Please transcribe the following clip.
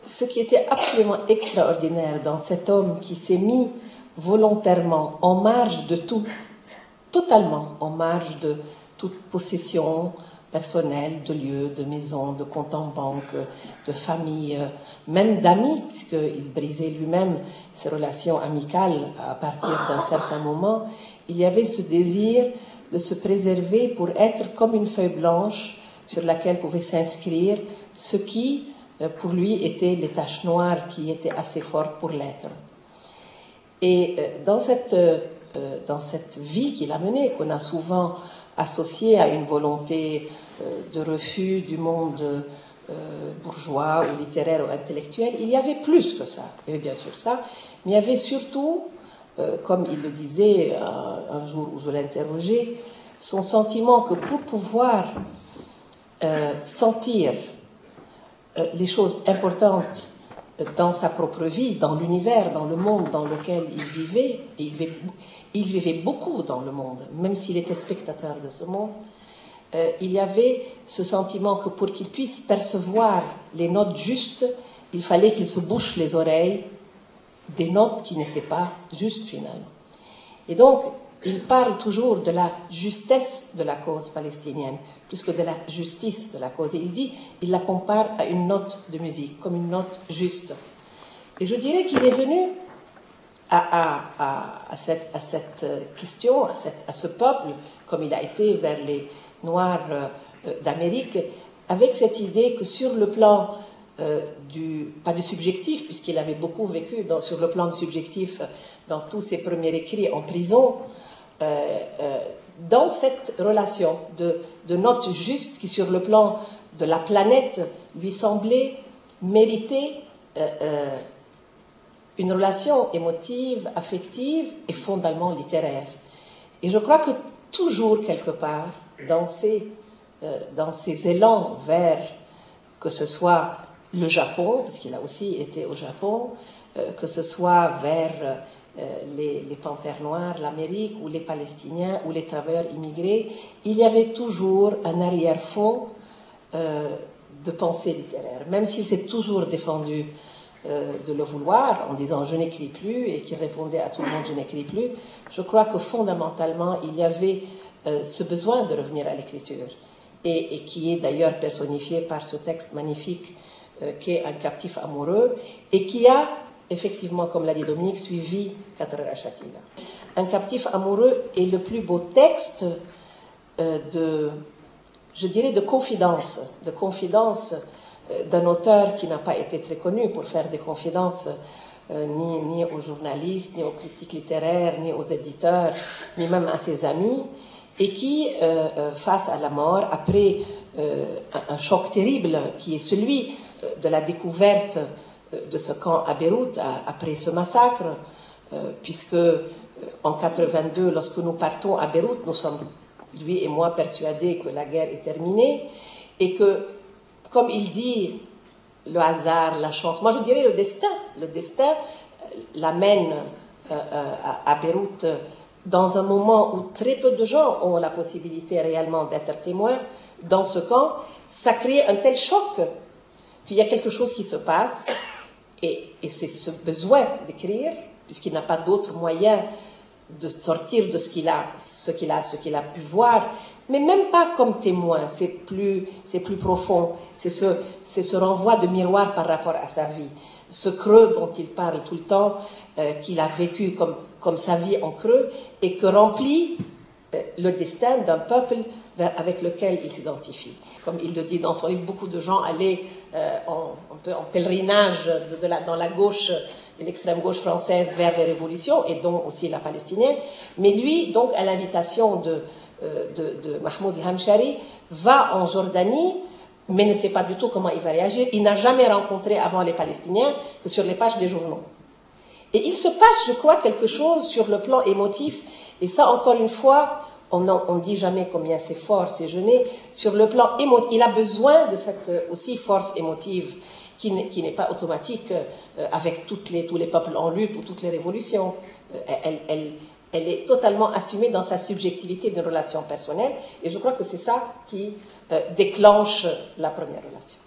ce qui était absolument extraordinaire dans cet homme qui s'est mis volontairement en marge de tout, totalement en marge de toute possession personnelle, de lieux, de maisons, de comptes en banque, de famille, même d'amis, puisqu'il brisait lui-même ses relations amicales à partir d'un certain moment. Il y avait ce désir de se préserver pour être comme une feuille blanche sur laquelle pouvait s'inscrire ce qui, pour lui, étaient les taches noires qui étaient assez fortes pour l'être. Et dans cette vie qu'il a menée, qu'on a souvent associée à une volonté de refus du monde bourgeois ou littéraire ou intellectuel, il y avait plus que ça. Il y avait bien sûr ça, mais il y avait surtout, comme il le disait un jour où je l'interrogeais, son sentiment que pour pouvoir sentir les choses importantes dans sa propre vie, dans l'univers, dans le monde dans lequel il vivait, et il vivait beaucoup dans le monde, même s'il était spectateur de ce monde, il y avait ce sentiment que pour qu'il puisse percevoir les notes justes, il fallait qu'il se bouche les oreilles des notes qui n'étaient pas justes finalement. Et donc, il parle toujours de la justesse de la cause palestinienne, plus que de la justice de la cause. Et il la compare à une note de musique, comme une note juste. Et je dirais qu'il est venu à cette question, à ce peuple, comme il a été vers les Noirs d'Amérique, avec cette idée que sur le plan pas du subjectif, puisqu'il avait beaucoup vécu sur le plan du subjectif dans tous ses premiers écrits en prison, dans cette relation de notes justes qui, sur le plan de la planète, lui semblait mériter une relation émotive, affective et fondamentalement littéraire. Et je crois que toujours, quelque part, dans ces élans vers, que ce soit le Japon, parce qu'il a aussi été au Japon, que ce soit vers les Panthères Noires, l'Amérique, ou les Palestiniens, ou les travailleurs immigrés, il y avait toujours un arrière-fond de pensée littéraire, même s'il s'est toujours défendu de le vouloir, en disant « je n'écris plus » et qu'il répondait à tout le monde « je n'écris plus », je crois que fondamentalement, il y avait ce besoin de revenir à l'écriture, et qui est d'ailleurs personnifié par ce texte magnifique qu'est Un captif amoureux, et qui a, effectivement, comme l'a dit Dominique, suivi Quatre heures à Shatila. Un captif amoureux est le plus beau texte je dirais, de confidence d'un auteur qui n'a pas été très connu pour faire des confidences ni aux journalistes, ni aux critiques littéraires, ni aux éditeurs, ni même à ses amis, et qui, face à la mort, après un choc terrible qui est celui de la découverte de ce camp à Beyrouth, après ce massacre, puisque en 82, lorsque nous partons à Beyrouth, nous sommes, lui et moi, persuadés que la guerre est terminée, et que, comme il dit, le hasard, la chance, moi je dirais le destin l'amène à Beyrouth dans un moment où très peu de gens ont la possibilité réellement d'être témoins dans ce camp. Ça crée un tel choc qu'il y a quelque chose qui se passe, et c'est ce besoin d'écrire, puisqu'il n'a pas d'autre moyen de sortir de ce qu'il a pu voir, mais même pas comme témoin, c'est plus profond, c'est ce renvoi de miroir par rapport à sa vie, ce creux dont il parle tout le temps, qu'il a vécu comme sa vie en creux, et que remplit le destin d'un peuple avec lequel il s'identifie. Comme il le dit dans son livre, beaucoup de gens allaient un peu en pèlerinage dans la gauche, de l'extrême gauche française vers les révolutions, et dont aussi la palestinienne. Mais lui, donc, à l'invitation de Mahmoud Hamshari, va en Jordanie, mais ne sait pas du tout comment il va réagir. Il n'a jamais rencontré avant les Palestiniens que sur les pages des journaux. Et il se passe, je crois, quelque chose sur le plan émotif, et ça, encore une fois, on ne dit jamais combien c'est fort, c'est jeûner, sur le plan émotif. Il a besoin de cette aussi force émotive qui n'est pas automatique avec tous les peuples en lutte ou toutes les révolutions. Elle est totalement assumée dans sa subjectivité de relation personnelle, et je crois que c'est ça qui déclenche la première relation.